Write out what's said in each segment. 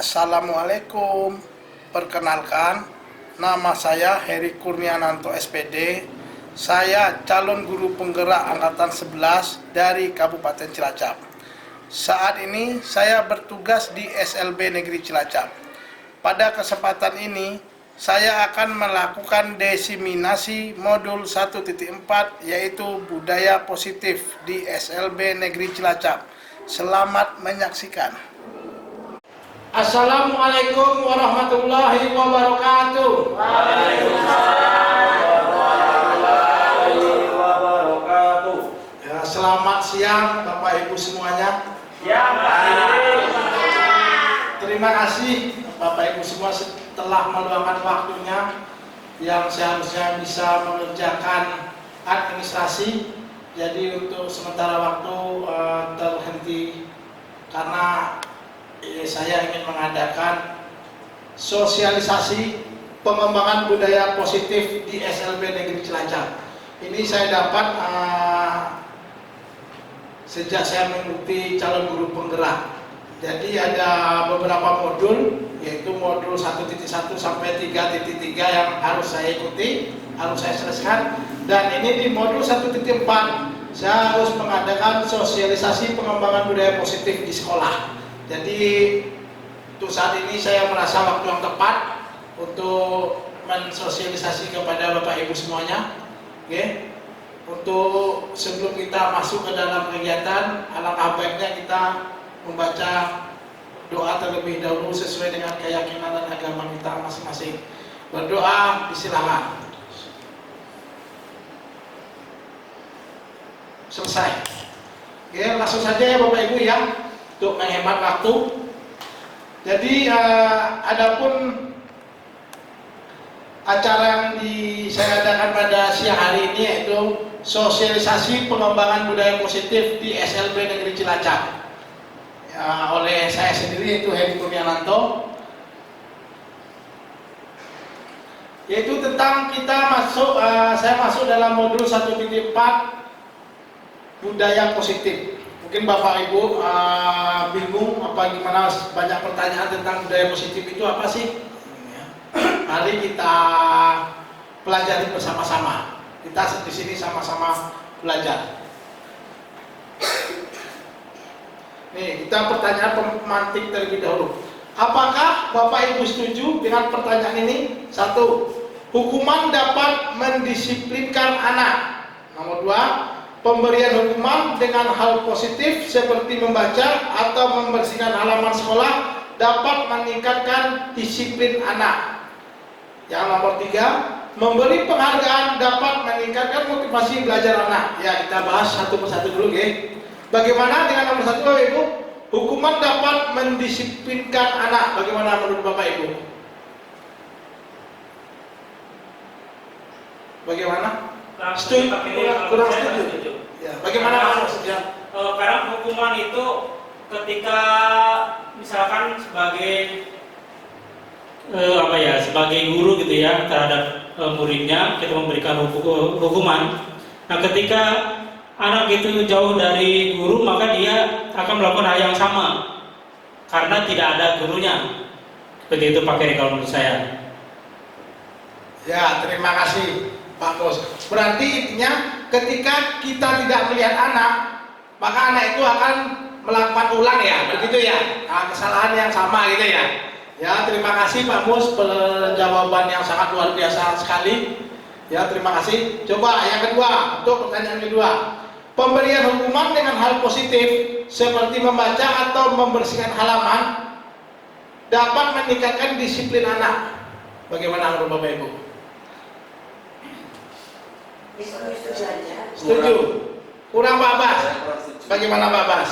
Assalamualaikum. Perkenalkan, nama saya Heri Kurniananto SPD. Saya calon guru penggerak angkatan 11 dari Kabupaten Cilacap. Saat ini saya bertugas di SLB Negeri Cilacap. Pada kesempatan ini, saya akan melakukan diseminasi modul 1.4 yaitu budaya positif di SLB Negeri Cilacap. Selamat menyaksikan. Assalamualaikum warahmatullahi wabarakatuh. Waalaikumsalam warahmatullahi wabarakatuh. Ya, selamat siang Bapak Ibu semuanya. Siang, Pak. Terima kasih Bapak Ibu semua telah meluangkan waktunya yang seharusnya bisa mengerjakan administrasi. Jadi untuk sementara waktu terhenti karena saya ingin mengadakan sosialisasi pengembangan budaya positif di SLB Negeri Cilacap. Ini saya dapat sejak saya mengikuti calon guru penggerak. Jadi ada beberapa modul, yaitu modul 1.1 sampai 3.3 yang harus saya ikuti, harus saya selesaikan. Dan ini di modul 1.4 saya harus mengadakan sosialisasi pengembangan budaya positif di sekolah. Jadi untuk saat ini saya merasa waktu yang tepat untuk mensosialisasi kepada Bapak Ibu semuanya. Oke. Untuk sebelum kita masuk ke dalam kegiatan, alangkah baiknya kita membaca doa terlebih dahulu sesuai dengan keyakinan dan agama kita masing-masing. Berdoa, disilakan. Selesai. Oke, langsung saja ya Bapak Ibu ya. Untuk menghemat waktu. Jadi adapun acara yang saya adakan pada siang hari ini yaitu sosialisasi pengembangan budaya positif di SLB Negeri Cilacap ya, oleh saya sendiri yaitu Heri Kurniananto, yaitu tentang saya masuk dalam modul 1.4 budaya positif. Mungkin Bapak Ibu bingung apa gimana, banyak pertanyaan tentang budaya positif itu apa sih? Mari kita pelajari bersama-sama. Kita di sini sama-sama belajar. Nih, kita pertanyaan pemantik terlebih dahulu. Apakah Bapak Ibu setuju dengan pertanyaan ini? 1. Hukuman dapat mendisiplinkan anak. Nomor 2. Pemberian hukuman dengan hal positif seperti membaca atau membersihkan halaman sekolah dapat meningkatkan disiplin anak. Yang nomor 3, memberi penghargaan dapat meningkatkan motivasi belajar anak. Ya, kita bahas satu persatu dulu, ya. Bagaimana dengan nomor 1, Bapak Ibu? Hukuman dapat mendisiplinkan anak. Bagaimana menurut Bapak Ibu? Bagaimana? Setuju? Kurang setuju? Ya. Bagaimana maksudnya? Karena hukuman itu ketika misalkan sebagai sebagai guru gitu ya terhadap muridnya, kita memberikan hukuman. Nah, ketika anak itu jauh dari guru, maka dia akan melakukan hal yang sama karena tidak ada gurunya. Seperti itu Pak Heri kalau menurut saya. Ya, terima kasih Pak Bos. Berarti intinya ketika kita tidak melihat anak, maka anak itu akan melakukan ulang ya, begitu ya. Nah, kesalahan yang sama gitu ya. Ya, terima kasih Pak Mus, jawaban yang sangat luar biasa sekali. Ya, terima kasih. Coba yang kedua, untuk pertanyaan kedua. Pemberian hukuman dengan hal positif seperti membaca atau membersihkan halaman dapat meningkatkan disiplin anak. Bagaimana menurut Bapak Ibu? Setuju. Kurang Pak Bas. Bagaimana Pak Bas?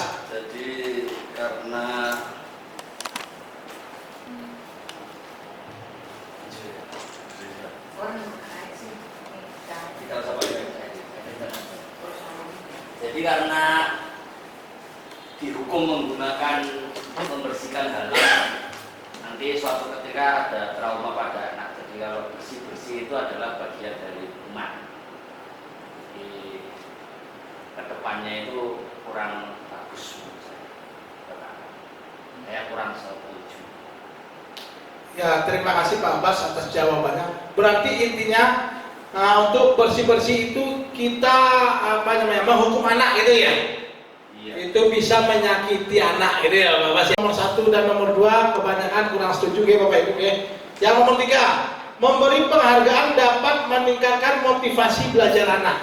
Jadi karena dihukum menggunakan membersihkan halaman, nanti suatu ketika ada trauma pada anak. Jadi kalau bersih-bersih itu adalah bagian dari hukuman. Jadi kedepannya itu kurang bagus menurut saya kurang setuju. Ya, terima kasih Pak Abbas atas jawabannya. Berarti intinya untuk bersih-bersih itu kita menghukum anak gitu ya? Iya. Itu bisa menyakiti anak gitu ya Pak Abbas. Nomor 1 dan nomor 2 kebanyakan kurang setuju ya Bapak Ibu ya. Yang nomor 3, memberi penghargaan dapat meningkatkan motivasi belajar anak.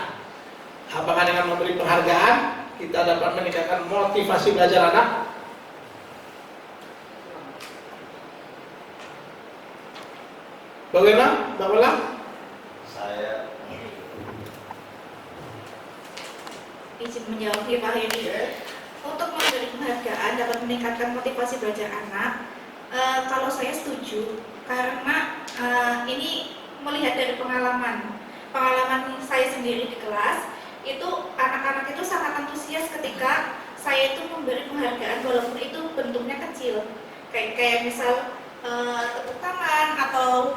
Apakah dengan memberi penghargaan kita dapat meningkatkan motivasi belajar anak? Bagaimana, Mbak Bola? Saya izin menjawab ya Pak Hedi. Untuk memberi penghargaan dapat meningkatkan motivasi belajar anak. Kalau saya setuju, karena ini melihat dari pengalaman saya sendiri di kelas, itu anak-anak itu sangat antusias ketika saya itu memberi penghargaan walaupun itu bentuknya kecil, kayak misal tepuk tangan atau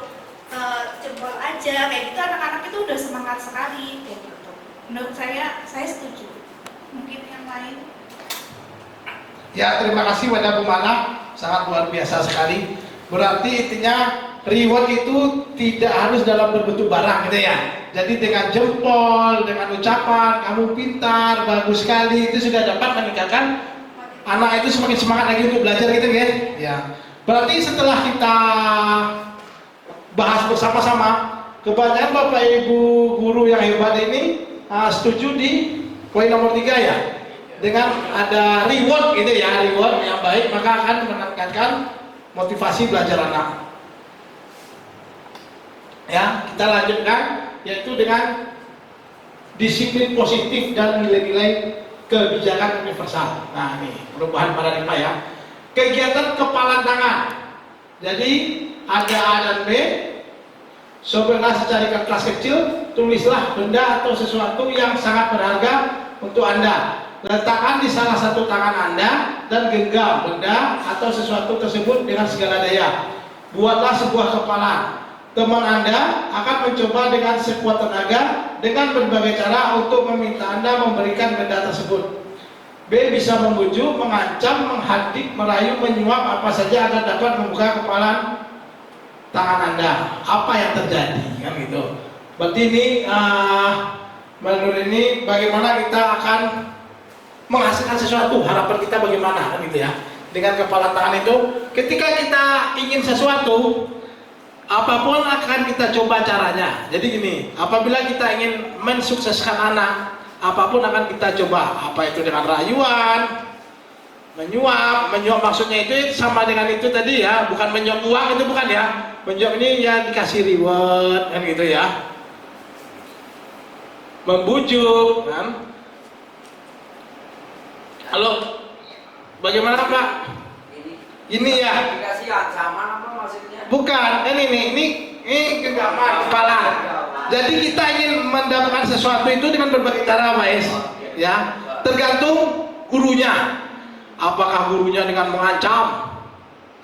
jempol aja, kayak gitu anak-anak itu udah semangat sekali kayak gitu. Menurut saya setuju. Mungkin yang lain. Ya, terima kasih Wadah Bu Mana, sangat luar biasa sekali. Berarti intinya reward itu tidak harus dalam berbentuk barang gitu ya. Jadi dengan jempol, dengan ucapan kamu pintar, bagus sekali, itu sudah dapat meningkatkan anak itu semakin semangat lagi untuk belajar gitu ya. Ya. Berarti setelah kita bahas bersama-sama, kebanyakan Bapak Ibu guru yang hebat ini setuju di poin nomor 3 ya, dengan ada reward gitu ya, reward yang baik, maka akan meningkatkan motivasi belajar anak. Ya, kita lanjutkan, yaitu dengan disiplin positif dan nilai-nilai kebijakan universal. Nah ini perubahan paradigma ya. Kegiatan kepalan tangan. Jadi ada A dan B. Cobalah secari kelas kecil, tulislah benda atau sesuatu yang sangat berharga untuk Anda. Letakkan di salah satu tangan Anda dan genggam benda atau sesuatu tersebut dengan segala daya. Buatlah sebuah kepalan. Teman Anda akan mencoba dengan sekuat tenaga dengan berbagai cara untuk meminta Anda memberikan benda tersebut. B bisa membujuk, mengancam, menghadik, merayu, menyuap apa saja agar dapat membuka kepalan tangan Anda. Apa yang terjadi kan gitu. Berarti ini menurut ini bagaimana kita akan menghasilkan sesuatu, harapan kita bagaimana kan gitu ya. Dengan kepala tangan itu ketika kita ingin sesuatu, apapun akan kita coba caranya. Jadi gini, apabila kita ingin mensukseskan anak, apapun akan kita coba. Apa itu dengan rayuan, menyuap maksudnya itu sama dengan itu tadi ya, bukan menyuap uang itu bukan ya. Menyuap ini ya dikasih reward kan gitu ya. Membujuk kan. Halo, bagaimana Pak? Ini ya. dikasih ancaman apa maksudnya? Bukan, ini genggaman kepala. Jadi kita ingin mendapatkan sesuatu itu dengan berbagai cara, Pak Es. Ya, tergantung gurunya. Apakah gurunya dengan mengancam?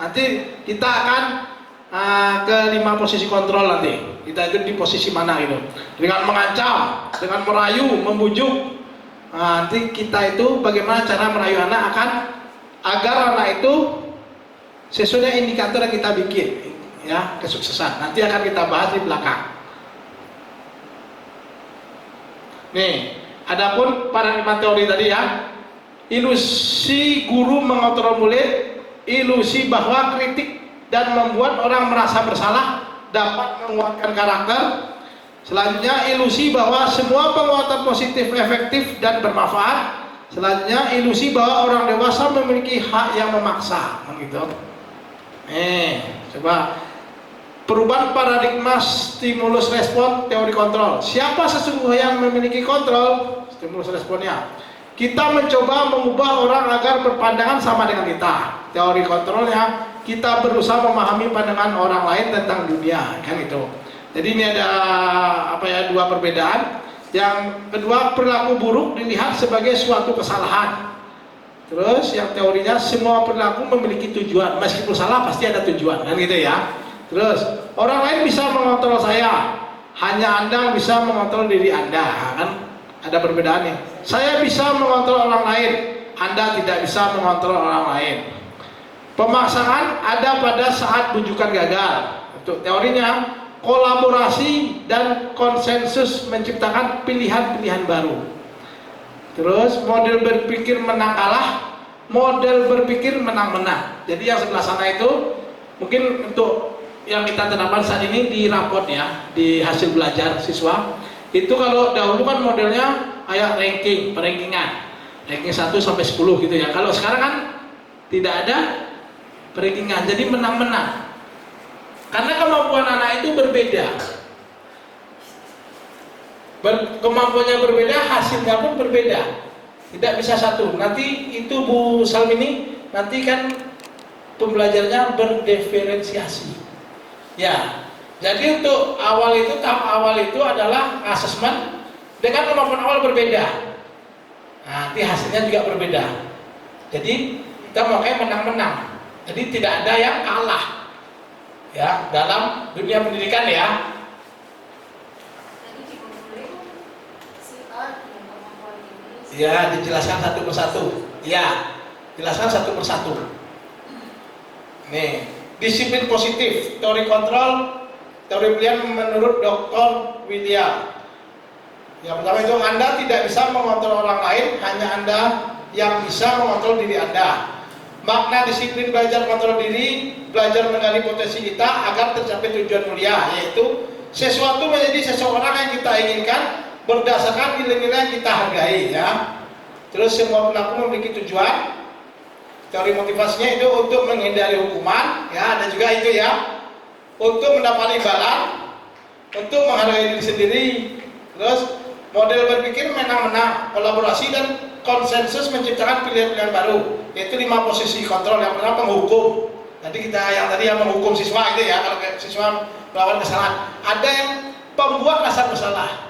Nanti kita akan ke 5 posisi kontrol nanti. Kita itu di posisi mana gitu? Dengan mengancam, dengan merayu, membujuk. Nanti kita itu bagaimana cara merayu anak agar anak itu sesuai indikator yang kita bikin ya, kesuksesan. Nanti akan kita bahas di belakang. Nih, adapun paradigma teori tadi ya, ilusi guru mengontrol murid, ilusi bahwa kritik dan membuat orang merasa bersalah dapat menguatkan karakter. Selanjutnya ilusi bahwa semua penguatan positif efektif dan bermanfaat. Selanjutnya ilusi bahwa orang dewasa memiliki hak yang memaksa, gitu. Coba perubahan paradigma stimulus respon teori kontrol. Siapa sesungguhnya yang memiliki kontrol? Stimulus responnya. Kita mencoba mengubah orang agar berpandangan sama dengan kita. Teori kontrolnya, kita berusaha memahami pandangan orang lain tentang dunia, kan itu. Jadi ini ada dua perbedaan. Yang kedua, perilaku buruk dilihat sebagai suatu kesalahan. Terus yang teorinya semua perilaku memiliki tujuan, meskipun salah pasti ada tujuan, kan gitu ya. Terus orang lain bisa mengontrol saya, hanya Anda bisa mengontrol diri Anda, kan ada perbedaan nih. Saya bisa mengontrol orang lain, Anda tidak bisa mengontrol orang lain. Pemaksaan ada pada saat rujukan gagal. Untuk teorinya, kolaborasi dan konsensus menciptakan pilihan-pilihan baru. Terus model berpikir menang kalah, model berpikir menang-menang. Jadi yang sebelah sana itu mungkin untuk yang kita terapkan saat ini di raport ya, di hasil belajar siswa. Itu kalau dahulu kan modelnya kayak rankingan 1 sampai 10 gitu ya. Kalau sekarang kan tidak ada rankingan, jadi menang-menang. Karena kemampuan anak itu berbeda. Kemampuannya berbeda, hasilnya pun berbeda. Tidak bisa satu. Nanti itu Bu Salmini, nanti kan pembelajarannya berdiferensiasi. Ya. Jadi untuk tahap awal itu adalah asesmen dengan kemampuan awal berbeda. Nanti hasilnya juga berbeda. Jadi kita makanya menang-menang. Jadi tidak ada yang kalah ya dalam dunia pendidikan ya. Ya, dijelaskan satu persatu. Ya, jelaskan satu persatu. Nih, disiplin positif, teori kontrol, teori pilihan menurut Dr. William. Yang pertama itu Anda tidak bisa mengontrol orang lain, hanya Anda yang bisa mengontrol diri Anda. Makna disiplin belajar kontrol diri, belajar menggali potensi kita agar tercapai tujuan mulia, yaitu sesuatu menjadi seseorang yang kita inginkan berdasarkan nilai-nilai yang kita hargai ya. Terus semua pelaku memiliki tujuan. Teori motivasinya itu untuk menghindari hukuman, ya ada juga itu ya. Untuk mendapat imbalan, untuk menghargai diri sendiri. Terus model berpikir menang-menang, kolaborasi dan konsensus menciptakan pilihan-pilihan baru, yaitu 5 posisi kontrol. Yang pertama penghukum. Tadi yang menghukum siswa itu ya, kalau siswa melakukan kesalahan. Ada yang pembuat rasa bersalah.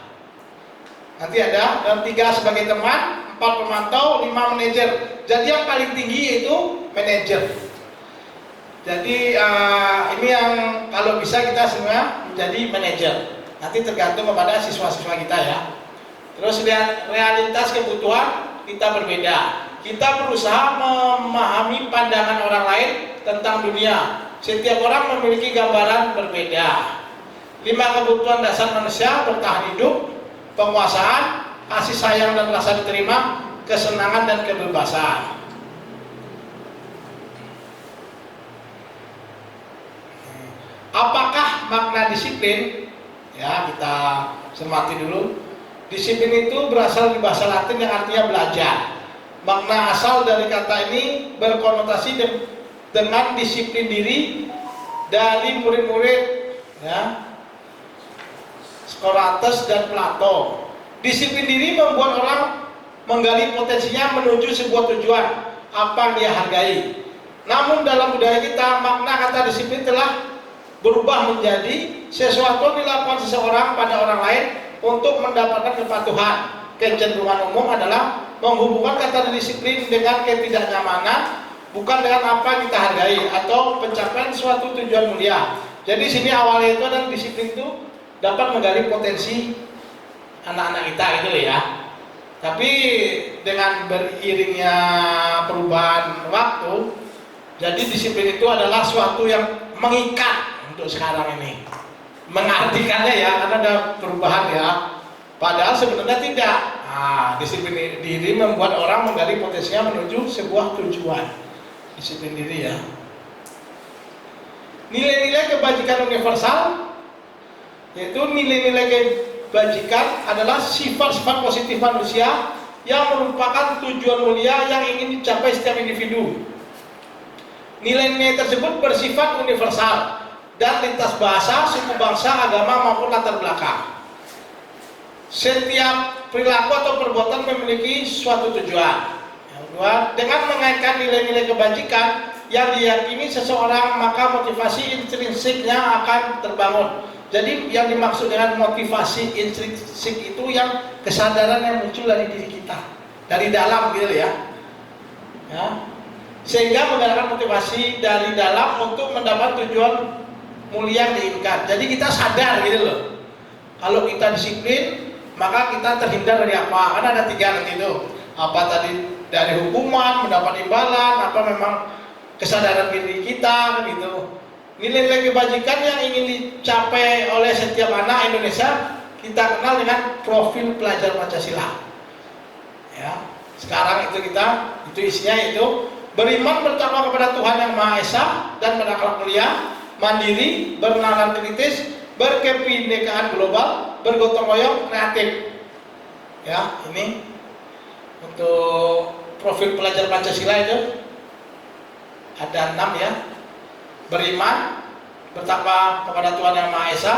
Nanti ada, dan 3 sebagai teman, 4 pemantau, 5 manajer. Jadi yang paling tinggi itu manajer. Jadi ini yang kalau bisa kita semua menjadi manajer. Nanti tergantung kepada siswa-siswa kita ya. Terus lihat realitas kebutuhan kita berbeda. Kita berusaha memahami pandangan orang lain tentang dunia. Setiap orang memiliki gambaran berbeda. 5 kebutuhan dasar manusia: bertahan hidup, penguasaan, kasih sayang dan rasa diterima, kesenangan dan kebebasan. Apakah makna disiplin? Ya, kita cermati dulu. Disiplin itu berasal dari bahasa Latin yang artinya belajar. Makna asal dari kata ini berkonotasi dengan disiplin diri dari murid-murid ya, Socrates dan Plato. Disiplin diri membuat orang menggali potensinya menuju sebuah tujuan apa yang dia hargai. Namun dalam budaya kita, makna kata disiplin telah berubah menjadi sesuatu yang dilakukan seseorang pada orang lain untuk mendapatkan kepatuhan. Kecenderungan umum adalah menghubungkan kata disiplin dengan ketidaknyamanan, bukan dengan apa yang kita hargai atau pencapaian suatu tujuan mulia. Jadi sini awalnya itu adalah disiplin itu dapat menggali potensi anak-anak kita gitu ya. Tapi dengan beriringnya perubahan waktu, jadi disiplin itu adalah suatu yang mengikat untuk sekarang ini. Mengartikannya ya, karena ada perubahan ya. Padahal sebenarnya tidak. Disiplin diri membuat orang menggali potensinya menuju sebuah tujuan. Disiplin diri ya. Nilai-nilai kebajikan universal, yaitu nilai-nilai kebajikan adalah sifat-sifat positif manusia yang merupakan tujuan mulia yang ingin dicapai setiap individu. Nilai-nilai tersebut bersifat universal dan lintas bahasa, suku bangsa, agama maupun latar belakang. Setiap perilaku atau perbuatan memiliki suatu tujuan. Yang kedua, dengan mengaitkan nilai-nilai kebajikan yang diyakini seseorang, maka motivasi intrinsiknya akan terbangun. Jadi yang dimaksud dengan motivasi intrinsik itu yang kesadaran yang muncul dari diri kita, dari dalam gitu ya. Sehingga menggerakkan motivasi dari dalam untuk mendapat tujuan mulia yang diinginkan. Jadi kita sadar gitu loh. Kalau kita disiplin, maka kita terhindar dari apa? Karena ada 3 nanti itu. Apa tadi dari hukuman, mendapat imbalan, apa memang kesadaran diri kita gitu. Nilai-nilai kebajikan yang ingin dicapai oleh setiap anak Indonesia kita kenal dengan profil pelajar Pancasila. Ya, sekarang itu isinya itu beriman bertakwa kepada Tuhan Yang Maha Esa dan berakhlak mulia, mandiri, bernalar kritis, berkebinekaan global, bergotong royong, kreatif. Ya, ini untuk profil pelajar Pancasila itu ada 6 ya. Beriman, bertakwa kepada Tuhan Yang Maha Esa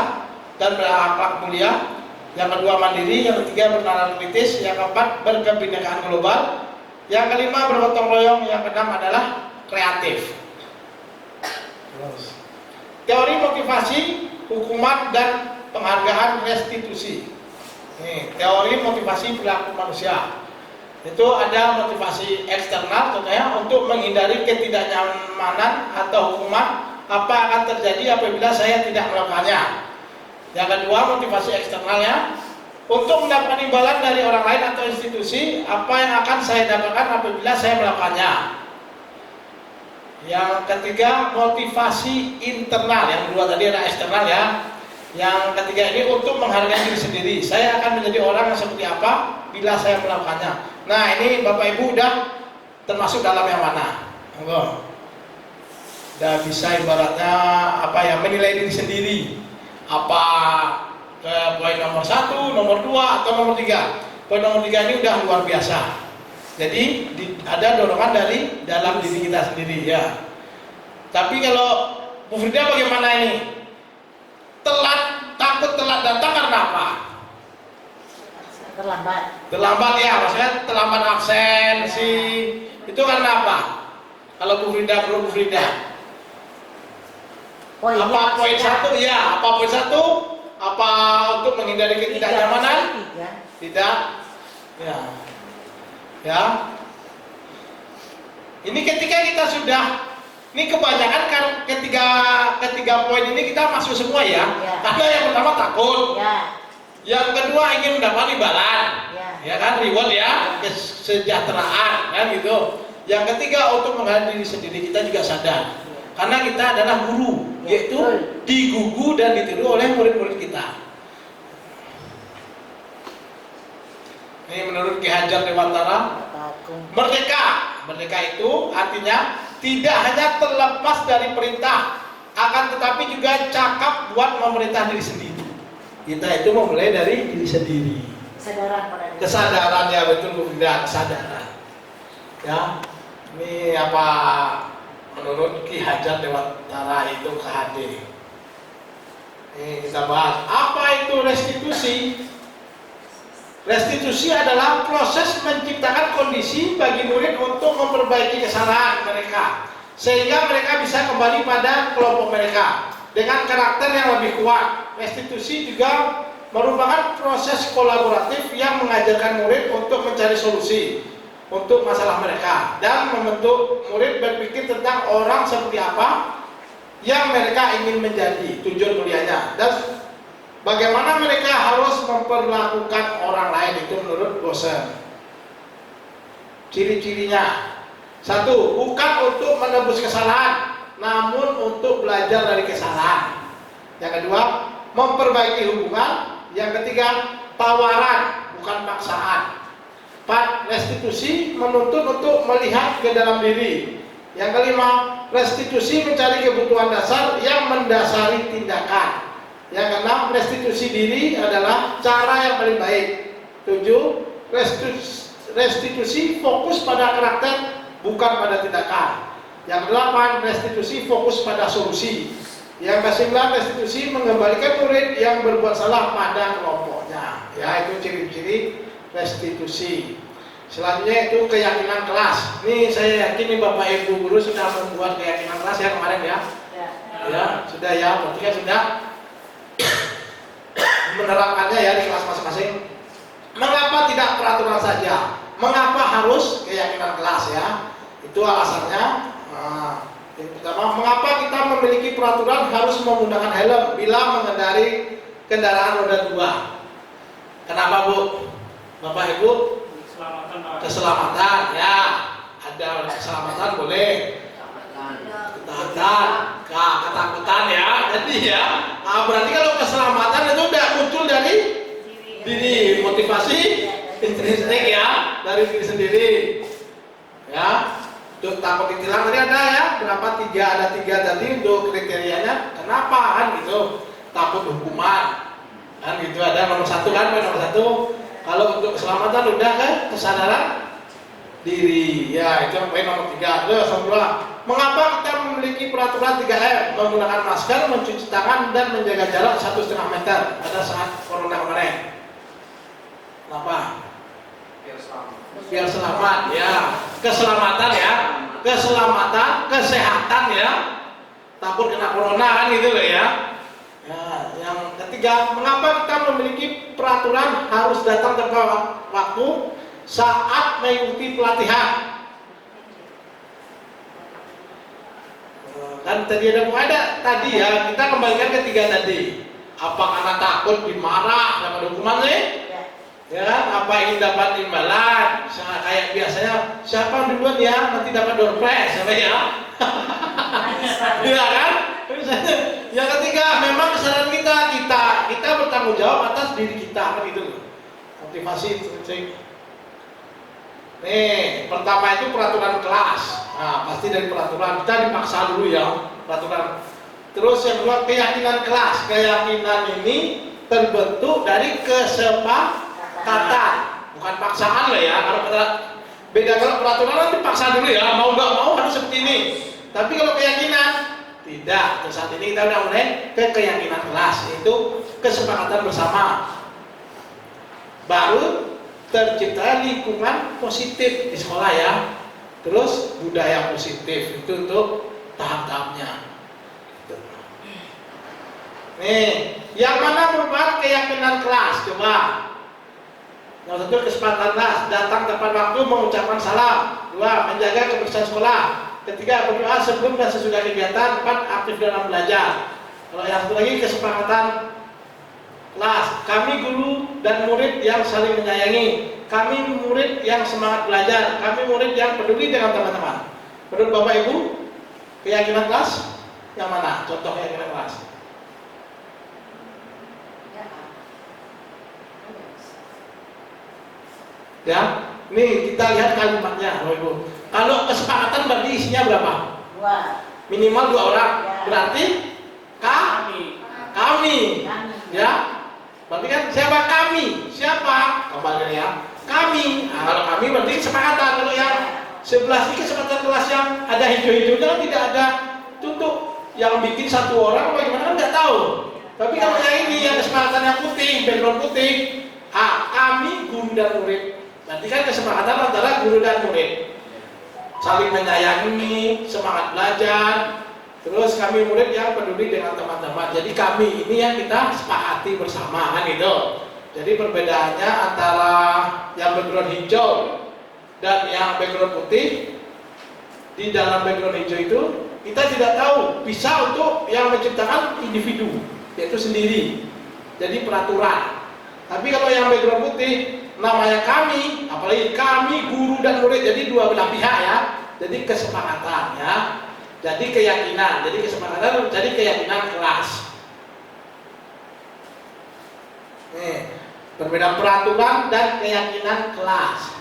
dan berakhlak mulia. Yang kedua mandiri, yang ketiga bernalar kritis, yang keempat berkebinekaan global, yang kelima bergotong royong, yang keenam adalah kreatif. Teori motivasi, hukuman dan penghargaan restitusi. Nih, teori motivasi perilaku manusia. Itu ada motivasi eksternal contohnya untuk menghindari ketidaknyamanan atau hukuman apa akan terjadi apabila saya tidak melakukannya. Yang kedua motivasi eksternalnya untuk mendapatkan imbalan dari orang lain atau institusi apa yang akan saya dapatkan apabila saya melakukannya. Yang ketiga motivasi internal, yang kedua tadi ada eksternal ya. Yang ketiga ini untuk menghargai diri sendiri. Saya akan menjadi orang yang seperti apa bila saya melakukannya. Nah ini Bapak Ibu udah termasuk dalam yang mana? Udah bisa ibaratnya apa ya, menilai diri sendiri. Apa ke poin nomor 1, nomor 2 atau nomor 3. Poin nomor 3 ini udah luar biasa. Jadi ada dorongan dari dalam diri kita sendiri ya. Tapi kalau Bu Frida bagaimana ini? Takut telat datang karena apa? Terlambat ya, maksudnya terlambat absensi. Itu karena apa? Kalau Bu Frida, Bu Frida. Apa poin 1 ya? Apa poin 1? Apa untuk menghindari ketidaknyamanan? Tidak. Ya. Ya. Ini ketika kita sudah, ini kebanyakan kan ketiga poin ini kita masuk semua ya. Karena yang pertama takut. Yang kedua ingin mendapat imbalan. Ya kan, reward ya, kesejahteraan kan gitu. Yang ketiga untuk menghargai diri sendiri, kita juga sadar. Karena kita adalah guru, yaitu digugu dan ditiru oleh murid-murid kita. Ini menurut Ki Hajar Dewantara, merdeka itu artinya tidak hanya terlepas dari perintah, akan tetapi juga cakap buat memerintah diri sendiri. Kita itu memulai dari diri sendiri. Kesadaran ya, betul Bu Frida, kesadaran. Ya, ini apa menurut Ki Hajar Dewantara itu KHD. Ini kita bahas apa itu restitusi. Restitusi adalah proses menciptakan kondisi bagi murid untuk memperbaiki kesalahan mereka sehingga mereka bisa kembali pada kelompok mereka dengan karakter yang lebih kuat. Restitusi juga merupakan proses kolaboratif yang mengajarkan murid untuk mencari solusi untuk masalah mereka dan membentuk murid berpikir tentang orang seperti apa yang mereka ingin menjadi, tujuan kuliahnya, dan bagaimana mereka harus memperlakukan orang lain itu menurut dosen. Ciri-cirinya, 1, bukan untuk menebus kesalahan, namun untuk belajar dari kesalahan. Yang kedua, memperbaiki hubungan. Yang ketiga, tawaran, bukan paksaan. 4, restitusi menuntut untuk melihat ke dalam diri. Yang kelima, restitusi mencari kebutuhan dasar yang mendasari tindakan. Yang keenam, restitusi diri adalah cara yang paling baik. 7, restitusi fokus pada karakter bukan pada tindakan. Yang ke-8, restitusi fokus pada solusi. Yang ke-9, restitusi mengembalikan murid yang berbuat salah pada kelompoknya. Ya, itu ciri-ciri restitusi. Selanjutnya itu keyakinan kelas. Ini saya yakin nih Bapak Ibu guru sudah membuat keyakinan kelas ya kemarin ya. Ya, sudah ya, berarti kan sudah menerapkannya ya di kelas masing-masing. Mengapa tidak peraturan saja? Mengapa harus keyakinan kelas ya? Itu alasannya. Yang pertama, mengapa kita memiliki peraturan harus menggunakan helm bila mengendari kendaraan roda 2? Kenapa Bu? Bapak Ibu? Keselamatan ya. Ada keselamatan boleh. ya. Nah, berarti kalau keselamatan itu udah muncul dari diri, motivasi intrinsik ya, dari diri sendiri. Ya, untuk takut ditilang tadi ada ya, berapa ada tiga tadi untuk kriterianya. Kenapa kan gitu? Takut hukuman, kan gitu ada nomor satu kan, nomor satu. Kalau untuk keselamatan udah kan kesadaran diri, ya itu yang poin nomor 3. Terus nomor 2, mengapa kita memiliki peraturan 3M, menggunakan masker, mencuci tangan dan menjaga jarak 1,5 meter pada saat corona kemarin? Kenapa? Biar selamat ya, keselamatan ya, kesehatan ya, takut kena corona kan gitu loh ya. Ya, yang ketiga, mengapa kita memiliki peraturan harus datang tepat waktu saat mengikuti pelatihan? Kan tadi ada tadi ya, kita kembalikan ketiga tadi. Apa karena takut dimarah dapat hukuman nih? Ya kan? Apa ingin dapat imbalan? Kayak biasanya siapa duluan ya nanti dapat door prize, siapa ya? Iya kan? Yang ketiga, memang kesadaran kita bertanggung jawab atas diri kita kan itu. Motivasi intrinsik. Nih, pertama itu peraturan kelas. Nah, pasti dari peraturan kita dipaksa dulu ya, peraturan. Terus yang kedua keyakinan kelas. Keyakinan ini terbentuk dari kesepakatan, bukan paksaan lah ya. Kalau kita beda, kalau peraturan kan dipaksa dulu ya, mau nggak mau harus seperti ini. Tapi kalau keyakinan tidak. Terus saat ini kita udah mulai ke keyakinan kelas, itu kesepakatan bersama. Baru tercipta lingkungan positif di sekolah ya. Terus budaya positif itu untuk tahap-tahapnya. Nih, yang mana merupakan keyakinan kelas? Coba. Yang satu kesepakatan kelas, datang tepat waktu mengucapkan salam. 2, menjaga kebersihan sekolah. Ketiga, berdoa sebelum dan sesudah kegiatan. 4, aktif dalam belajar. Kalau yang satu lagi kesepakatan kelas, kami guru dan murid yang saling menyayangi, kami murid yang semangat belajar, kami murid yang peduli dengan teman-teman. Menurut Bapak Ibu, keyakinan kelas yang mana? Contoh keyakinan kelas. Ya, ini kita lihat kalimatnya, Bapak Ibu. Kalau kesepakatan berarti isinya berapa? 2. Minimal 2 orang. Ya. Berarti kami. Ya. Berarti kan siapa kami? Siapa? Kembali ya. Kami. Nah, kalau kami berarti kesepakatan. Kalau yang 11 ini kesepakatan kelas yang ada hijau-hijaunya kan tidak ada tutup. Yang bikin satu orang bagaimana kan nggak tahu. Tapi kalau yang ini yang kesepakatan yang putih, background putih, kami guru dan murid. Berarti kan kesepakatan antara guru dan murid. Saling menyayangi, semangat belajar. Terus kami murid yang peduli dengan teman-teman. Jadi kami ini yang kita sepakati bersama kan gitu. Jadi perbedaannya antara yang background hijau dan yang background putih, di dalam background hijau itu kita tidak tahu, bisa untuk yang menciptakan individu, yaitu sendiri. Jadi peraturan. Tapi kalau yang background putih, namanya kami, apalagi kami guru dan murid, jadi dua belah pihak ya. Jadi kesepakatan ya. Jadi keyakinan, jadi kesepakatan, jadi keyakinan kelas. Nih, perbedaan peraturan dan keyakinan kelas.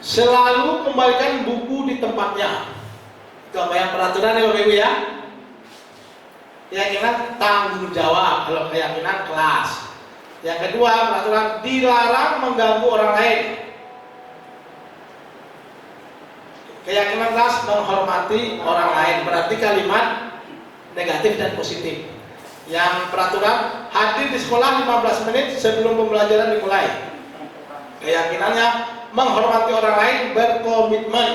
Selalu kembalikan buku di tempatnya. Itu apa yang peraturan ya Bapak Ibu ya? Keyakinan tanggung jawab kalau keyakinan kelas. Yang kedua, peraturan dilarang mengganggu orang lain. Keyakinan kelas menghormati orang lain, berarti kalimat negatif dan positif. Yang peraturan hadir di sekolah 15 menit sebelum pembelajaran dimulai. Keyakinannya menghormati orang lain, berkomitmen.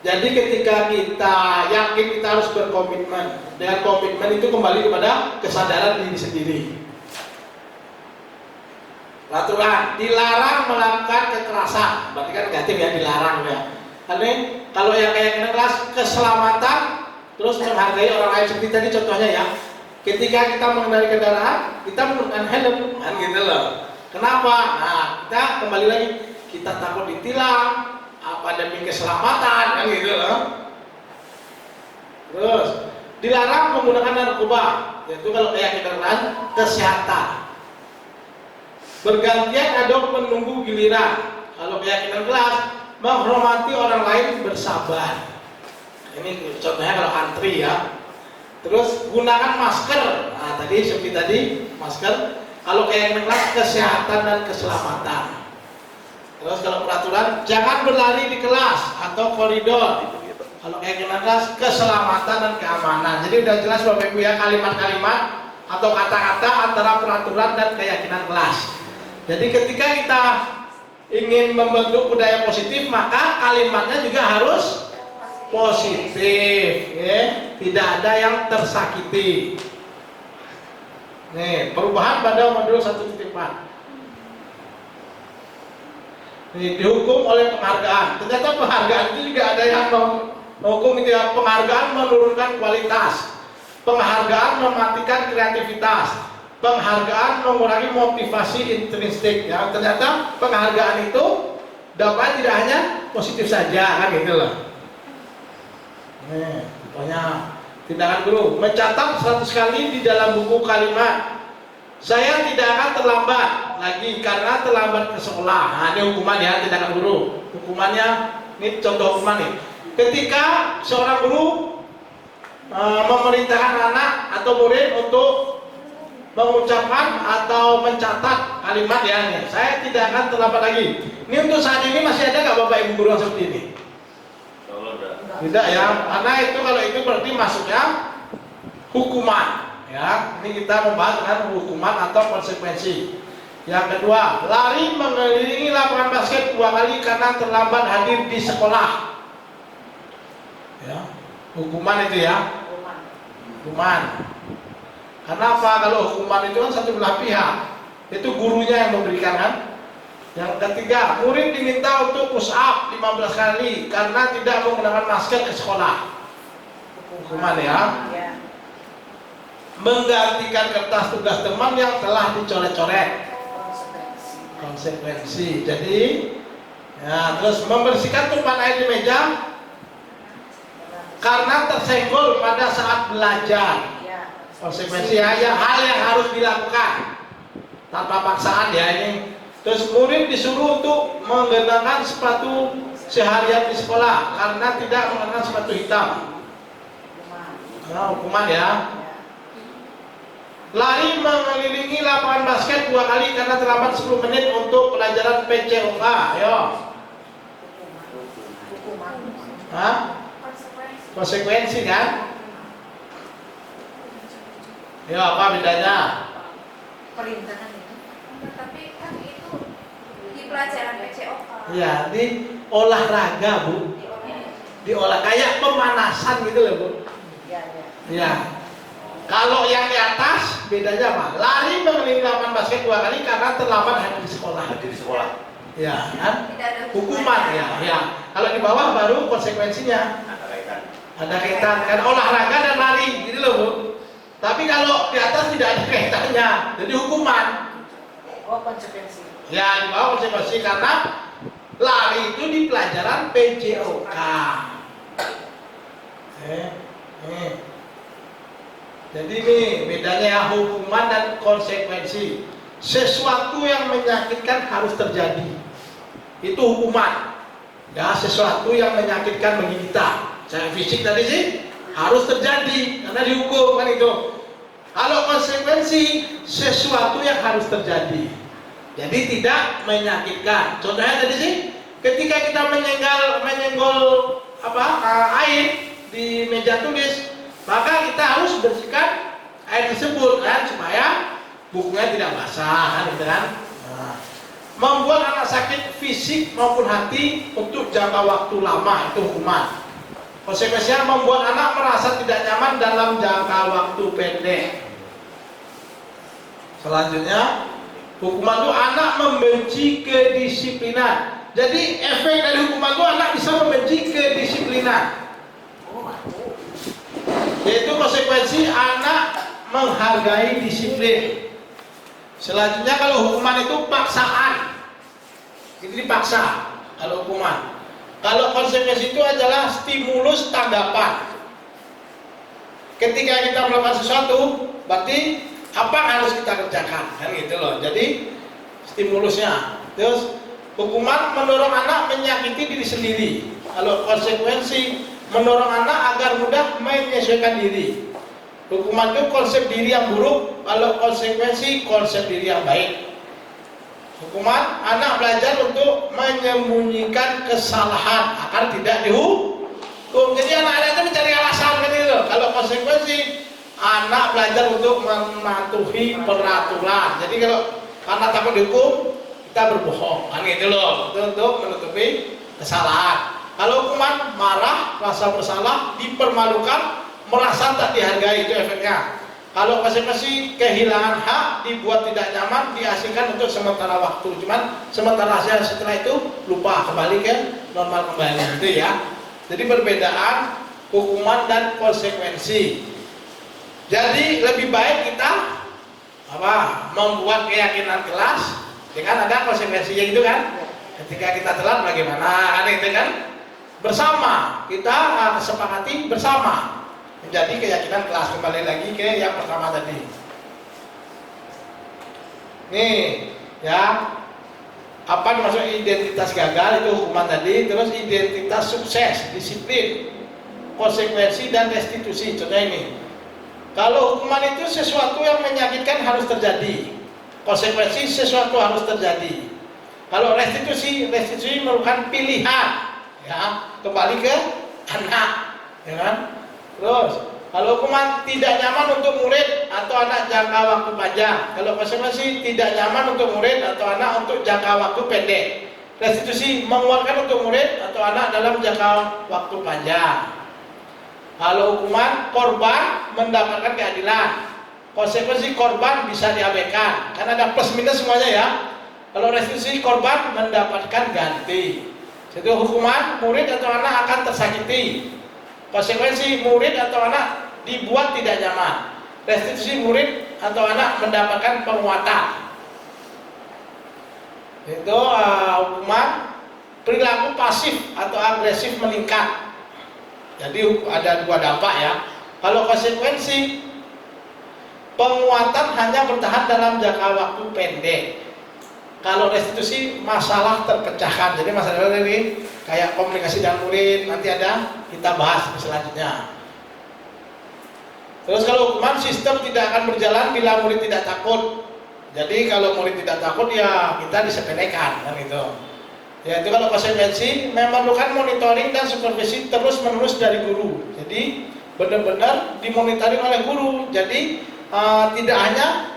Jadi ketika kita yakin kita harus berkomitmen, dengan komitmen itu kembali kepada kesadaran diri sendiri. Peraturan dilarang melakukan kekerasan, berarti kan negatif ya, dilarang ya. Kalau yang keyakinan kelas keselamatan, terus menghargai orang lain seperti tadi contohnya ya. Ketika kita mengendarai kendaraan, kita menggunakan helm, kan gitu loh. Kenapa? Nah, kita kembali lagi, kita takut ditilang, apa demi keselamatan, kan gitu loh. Terus dilarang menggunakan narkoba. yaitu kalau keyakinan kelas kesehatan. Bergantian ada menunggu giliran. Kalau keyakinan kelas menghormati orang lain bersabar. Ini contohnya kalau antri ya. Terus gunakan masker. Nah, seperti tadi masker. Kalau keyakinan kelas kesehatan dan keselamatan. Terus kalau peraturan jangan berlari di kelas atau koridor. Kalau keyakinan kelas keselamatan dan keamanan. Jadi udah jelas Bapak Ibu ya kalimat-kalimat atau kata-kata antara peraturan dan keyakinan kelas. Jadi ketika kita ingin membentuk budaya positif, maka kalimatnya juga harus positif, ya. Tidak ada yang tersakiti. Nih, perubahan pada modul 1.4. Nih, dihukum oleh penghargaan. Ternyata penghargaan itu juga ada yang menghukum itu ya. Penghargaan menurunkan kualitas. Penghargaan mematikan kreativitas. Penghargaan mengurangi motivasi intrinsik ya. Ternyata penghargaan itu dapat tidak hanya positif saja kan gitu loh. Nih, contohnya tindakan guru mencatat 100 kali di dalam buku kalimat saya tidak akan terlambat lagi karena terlambat ke sekolah. Nah, ini hukuman ya tindakan guru. Hukumannya ini contoh hukuman nih. Ketika seorang guru memerintahkan anak atau murid untuk mengucapkan atau mencatat kalimat ya nih, saya tidak akan terlambat lagi. Ini untuk saat ini masih ada nggak Bapak Ibu guru yang seperti ini? Tidak ya, karena itu kalau itu berarti masuknya hukuman ya. Ini kita membahas dengan hukuman atau konsekuensi. Yang kedua, lari mengelilingi lapangan basket 2 kali karena terlambat hadir di sekolah. Ya, hukuman itu ya. Hukuman. Karena apa? Kalau hukuman itu kan satu belah pihak, itu gurunya yang memberikan kan. Yang ketiga, murid diminta untuk push up 15 kali karena tidak menggunakan masker ke sekolah. Hukuman ya. Menggantikan kertas tugas teman yang telah dicoret-coret. Konsekuensi. Jadi, ya, terus membersihkan tumpahan air di meja karena tersenggol pada saat belajar. Konsekuensi ya, hal yang harus dilakukan tanpa paksaan ya ini. Terus murid disuruh untuk menggunakan sepatu seharian di sekolah karena tidak menggunakan sepatu hitam. Nah, hukuman ya. Lari mengelilingi lapangan basket 2 kali karena terlambat 10 menit untuk pelajaran PCOK. Ayo. Hah? Konsekuensi kan? Ya, apa bedanya? Perintahan itu. Tapi kan itu di pelajaran PCOK. Ya, di olahraga Bu. Di olah kayak pemanasan gitu loh Bu. Ya. Kalau yang di atas bedanya apa? Lari mengelilingi lapangan basket 2 kali karena terlambat hadir di sekolah. Hadir di sekolah. Ya, kan? Tidak ada Hukuman ya. Ya. Kalau di bawah baru konsekuensinya. Ada kaitan. Ada kaitan kan olahraga dan lari gitu loh Bu. Tapi kalau di atas tidak ada kaitannya, jadi hukuman. Oh, konsekuensi. Ya, di bawah konsekuensi karena lari itu di pelajaran PJOK. Jadi ini bedanya ya, hukuman dan konsekuensi. Sesuatu yang menyakitkan harus terjadi. Itu hukuman. Ya, sesuatu yang menyakitkan bagi kita. Secara fisik tadi sih harus terjadi karena dihukum kan itu. Kalau konsekuensi sesuatu yang harus terjadi. Jadi tidak menyakitkan. Contohnya tadi sih ketika kita menyenggol air di meja tulis, maka kita harus bersihkan air tersebut kan supaya bukunya tidak basah kan gitu kan. Nah, membuat anak sakit fisik maupun hati untuk jangka waktu lama itu hukuman. Konsekuensinya membuat anak merasa tidak nyaman dalam jangka waktu pendek. Selanjutnya, hukuman itu anak membenci kedisiplinan. Jadi efek dari hukuman itu anak bisa membenci kedisiplinan. Yaitu konsekuensi anak menghargai disiplin. Selanjutnya kalau hukuman itu paksaan, itu dipaksa kalau hukuman. Kalau konsekuensi itu adalah stimulus tanggapan. ketika kita melakukan sesuatu, berarti apa yang harus kita kerjakan, kan gitu loh. Jadi stimulusnya. Terus hukuman mendorong anak menyakiti diri sendiri. Kalau konsekuensi mendorong anak agar mudah menyesuaikan diri. Hukuman itu konsep diri yang buruk, kalau konsekuensi konsep diri yang baik. Hukuman anak belajar untuk menyembunyikan kesalahan agar tidak dihukum. Jadi anak-anak itu mencari alasan kan gitu loh. Kalau konsekuensi anak belajar untuk mematuhi peraturan. Jadi kalau anak takut dihukum, kita berbohong kan gitu loh. Itu untuk menutupi kesalahan. Kalau hukuman marah, rasa bersalah, dipermalukan, merasa tak dihargai, itu efeknya. Kalau konsekuensi kehilangan hak, dibuat tidak nyaman, diasingkan untuk sementara waktu. Cuman sementara saja, setelah itu lupa, kembali ke normal kembali itu ya. Jadi perbedaan hukuman dan konsekuensi. Jadi lebih baik kita membuat keyakinan kelas dengan ada konsekuensinya gitu kan. Ketika kita telat bagaimana kan itu kan. Bersama kita sepakati bersama menjadi keyakinan kelas. Kembali lagi ke yang pertama tadi. Nih ya, apa maksud identitas gagal itu hukuman tadi. Terus identitas sukses, disiplin, konsekuensi dan restitusi. Contoh ini, kalau hukuman itu sesuatu yang menyakitkan harus terjadi, konsekuensi sesuatu harus terjadi. Kalau restitusi merupakan pilihan, ya, kembali ke anak, ya kan? Terus kalau hukuman tidak nyaman untuk murid atau anak jangka waktu panjang. Kalau konsekuensi tidak nyaman untuk murid atau anak untuk jangka waktu pendek. Restitusi mengeluarkan untuk murid atau anak dalam jangka waktu panjang. Kalau hukuman korban mendapatkan keadilan. Konsekuensi korban bisa diabaikan, karena ada plus minus semuanya ya. Kalau restitusi korban mendapatkan ganti. Jadi hukuman murid atau anak akan tersakiti. Konsekuensi murid atau anak dibuat tidak nyaman. Restitusi murid atau anak mendapatkan penguatan. Itu hukuman perilaku pasif atau agresif meningkat. Jadi ada dua dampak ya. Kalau konsekuensi penguatan hanya bertahan dalam jangka waktu pendek. Kalau restitusi masalah terpecahkan. Jadi masalah ini kayak komunikasi dengan murid, nanti ada kita bahas selanjutnya. Terus kalau hukuman sistem tidak akan berjalan bila murid tidak takut. Jadi kalau murid tidak takut ya kita disepelekan kan itu. Ya itu kalau konsekuensi memerlukan monitoring dan supervisi terus menerus dari guru. Jadi benar-benar dimonitoring oleh guru. Jadi tidak hanya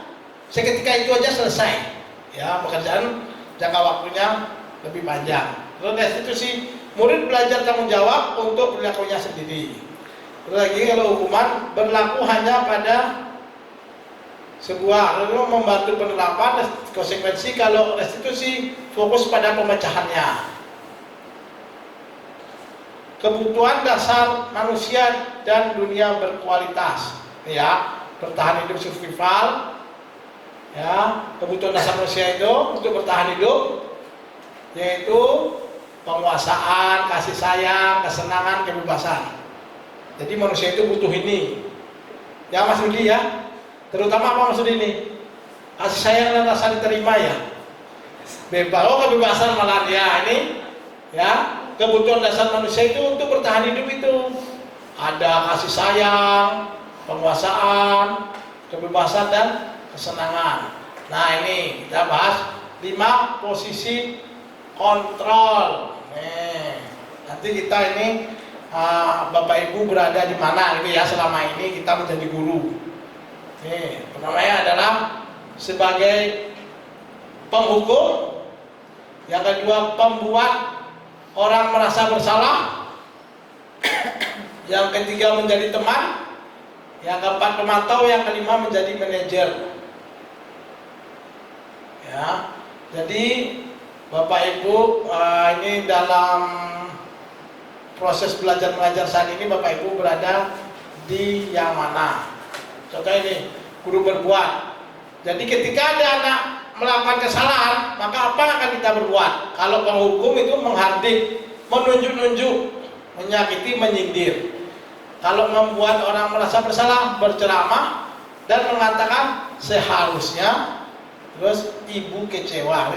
seketika itu aja selesai. Ya, pekerjaan jangka waktunya lebih panjang. Terus restitusi, murid belajar tanggung jawab untuk perilakunya sendiri. Terus lagi kalau hukuman berlaku hanya pada sebuah, lalu membantu penerapan. Konsekuensi kalau restitusi fokus pada pemecahannya. Kebutuhan dasar manusia dan dunia berkualitas, ya, bertahan hidup survival. Ya, kebutuhan dasar manusia itu untuk bertahan hidup yaitu penguasaan, kasih sayang, kesenangan, kebebasan. Jadi manusia itu butuh ini. Ya Mas Rudi ya, terutama apa maksud ini? Kasih sayang dan rasa diterima ya. Kebebasan malah ya ini ya, kebutuhan dasar manusia itu untuk bertahan hidup itu ada kasih sayang, penguasaan, kebebasan dan kesenangan. Nah ini kita bahas 5 posisi kontrol. Nanti kita ini Bapak Ibu berada di mana gitu ya selama ini kita menjadi guru. Pertamanya adalah sebagai penghukum, yang kedua pembuat orang merasa bersalah, yang ketiga menjadi teman, yang keempat pemantau, yang kelima menjadi manajer. Ya, jadi Bapak Ibu ini dalam proses belajar mengajar saat ini Bapak Ibu berada di yang mana? Contoh ini guru berbuat. Jadi ketika ada anak melakukan kesalahan, maka apa yang akan kita berbuat? Kalau penghukum itu menghardik, menunjuk-nunjuk, menyakiti, menyindir. kalau membuat orang merasa bersalah, berceramah dan mengatakan seharusnya, terus ibu kecewa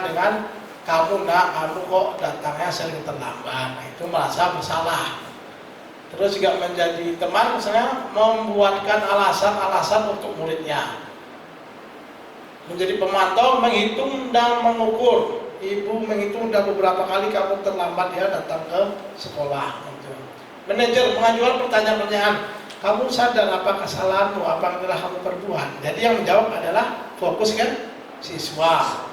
dengan kamu nak, kamu kok datangnya sering terlambat, itu merasa bersalah. Terus juga menjadi teman, misalnya membuatkan alasan-alasan untuk muridnya, menjadi pemantau, menghitung dan mengukur. Ibu menghitung dan beberapa kali kamu terlambat ya datang ke sekolah. Manajer mengajukan pertanyaan-pertanyaan, kamu sadar apa kesalahanmu, apa yang telah kamu perbuat. Jadi yang menjawab adalah fokus kan siswa.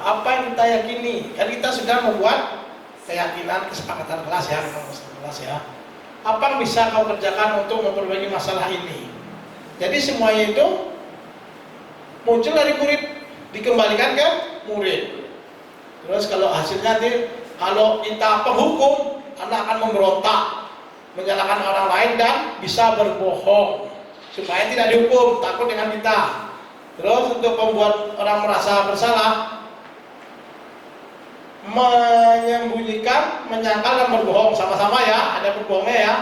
Apa yang kita yakini, kan kita sudah membuat keyakinan kesepakatan kelas ya, apa yang bisa kau kerjakan untuk memperbaiki masalah ini. Jadi semuanya itu muncul dari murid, dikembalikan ke murid. Terus kalau hasilnya kalau kita penghukum, anak akan memberontak, menyalahkan orang lain dan bisa berbohong supaya tidak dihukum, takut dengan kita. Terus untuk membuat orang merasa bersalah, menyembunyikan, menyangkal dan berbohong sama-sama ya, ada berbohongnya ya.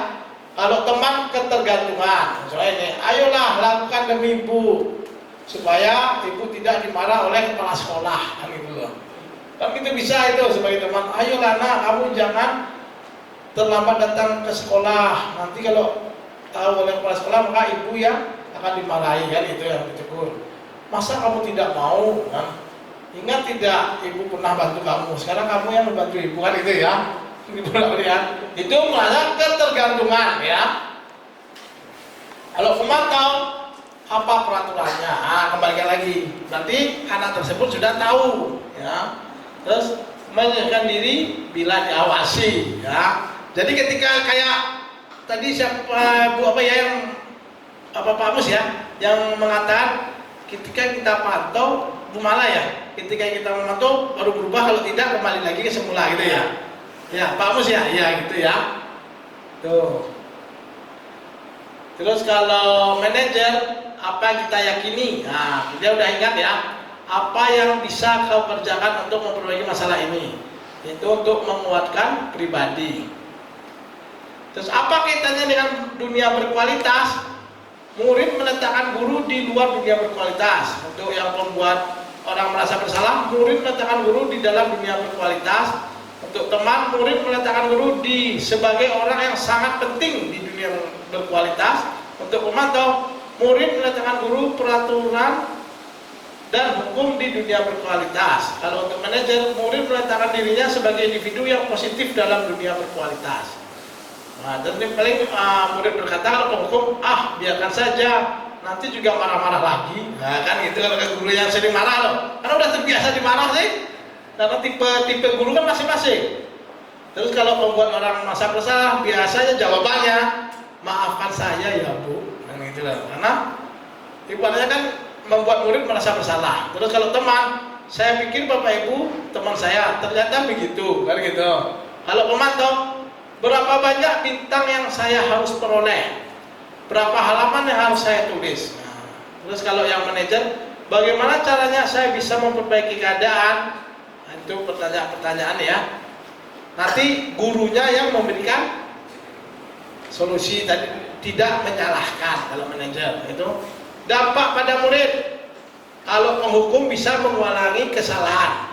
Kalau teman ketergantungan, misalnya ini, ayolah lakukan demi ibu supaya ibu tidak dimarah oleh kepala sekolah, kan gitu loh. Kan itu bisa itu sebagai teman, ayolah nak, kamu jangan terlambat datang ke sekolah. Nanti kalau tahu oleh kepala sekolah maka ibu yang akan dimarahi, kan itu yang ditegur. Masa kamu tidak mau? Kan? Ingat tidak, ibu pernah bantu kamu. Sekarang kamu yang membantu ibu, kan itu ya. Itu merasa ketergantungan ya. Kalau pemantau, apa peraturannya? Kembalikan lagi. Berarti anak tersebut sudah tahu ya. Terus menyerahkan diri bila diawasi ya. Jadi ketika kayak tadi siapa Bu apa ya yang Pak Mus ya yang mengatakan ketika kita pantau Bu Mala ya, ketika kita memantau baru berubah, kalau tidak kembali lagi ke semula gitu ya. Ya Pak Mus ya, ya gitu ya. Tuh. Terus kalau manajer, apa yang kita yakini? Nah, dia udah ingat ya. Apa yang bisa kau kerjakan untuk memperbaiki masalah ini? Itu untuk menguatkan pribadi. Terus apa kaitannya dengan dunia berkualitas? Murid meletakkan guru di luar dunia berkualitas. Untuk yang membuat orang merasa bersalah, murid meletakkan guru di dalam dunia berkualitas. Untuk teman, murid meletakkan guru sebagai orang yang sangat penting di dunia berkualitas. Untuk pemantau, murid meletakkan guru peraturan dan hukum di dunia berkualitas. Kalau untuk manajer, murid meletakkan dirinya sebagai individu yang positif dalam dunia berkualitas. Nah, dan paling murid berkata kalau penghukum, biarkan saja, nanti juga marah-marah lagi. Nah, kan gitu kalau guru yang sering marah loh, karena udah terbiasa dimarah sih. Karena tipe guru kan masing-masing. Terus kalau membuat orang merasa bersalah, biasanya jawabannya, maafkan saya ya Bu. Nah, gitu lah. Karena ibaratnya kan membuat murid merasa bersalah. Terus kalau teman, saya pikir Bapak Ibu teman saya, ternyata begitu, kan gitu. Kalau pemantau, berapa banyak bintang yang saya harus peroleh, berapa halaman yang harus saya tulis. Nah, terus kalau yang manajer, bagaimana caranya saya bisa memperbaiki keadaan? Nah, itu pertanyaan-pertanyaan ya. Nanti gurunya yang memberikan solusi, tadi tidak menyalahkan. Kalau manajer itu dampak pada murid, kalau penghukum bisa mengulangi kesalahan.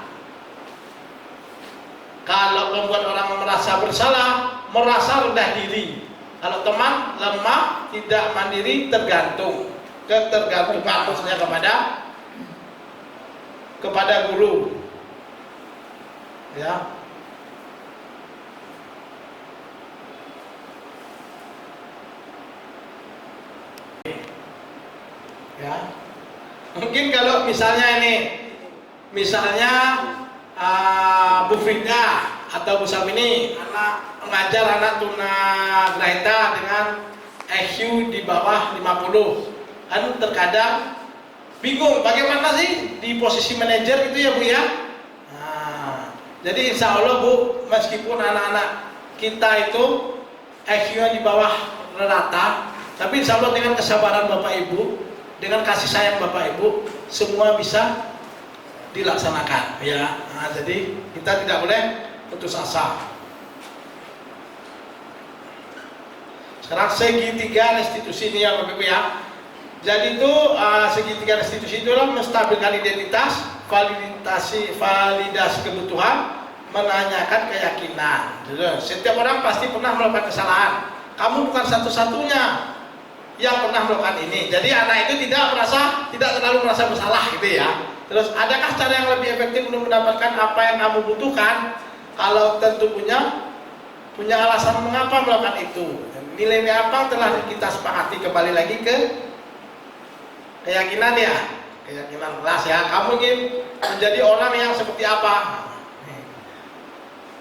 Kalau membuat orang merasa bersalah, merasa rendah diri. Kalau teman lemah, tidak mandiri, tergantung. Ketergantungan maksudnya kepada guru. Ya. Ya. Mungkin kalau misalnya Bu Frida atau Bu Samini mengajar anak tunagrahita dengan IQ di bawah 50, kan terkadang bingung bagaimana sih di posisi manajer itu ya Bu ya. Nah, jadi insya Allah Bu, meskipun anak-anak kita itu IQ-nya di bawah rata, tapi insya Allah dengan kesabaran Bapak Ibu, dengan kasih sayang Bapak Ibu, semua bisa dilaksanakan ya. Nah, jadi kita tidak boleh putus asa. Sekarang segitiga restitusi ini ya Bapak Ibu ya. Jadi itu segitiga restitusi itu adalah menstabilkan identitas, validasi kebutuhan, menanyakan keyakinan. Setiap orang pasti pernah melakukan kesalahan. Kamu bukan satu-satunya yang pernah melakukan ini. Jadi anak itu tidak terlalu merasa bersalah gitu ya. Terus adakah cara yang lebih efektif untuk mendapatkan apa yang kamu butuhkan? Kalau tentu punya alasan mengapa melakukan itu. Nilai-nilai apa telah kita sepakati, kembali lagi ke keyakinan ya. Keyakinan kelas ya. Kamu ingin menjadi orang yang seperti apa?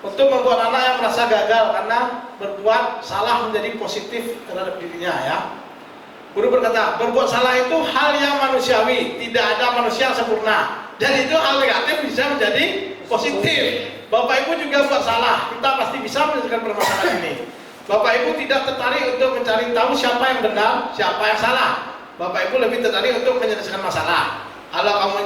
Untuk membuat anak yang merasa gagal karena berbuat salah menjadi positif terhadap dirinya ya. Guru berkata, berbuat salah itu hal yang manusiawi, tidak ada manusia yang sempurna. Dan itu hal negatif bisa menjadi positif. Bapak Ibu juga buat salah, kita pasti bisa menyelesaikan permasalahan ini. Bapak Ibu tidak tertarik untuk mencari tahu siapa yang benar, siapa yang salah. Bapak Ibu lebih tertarik untuk menyelesaikan masalah. Kalau kamu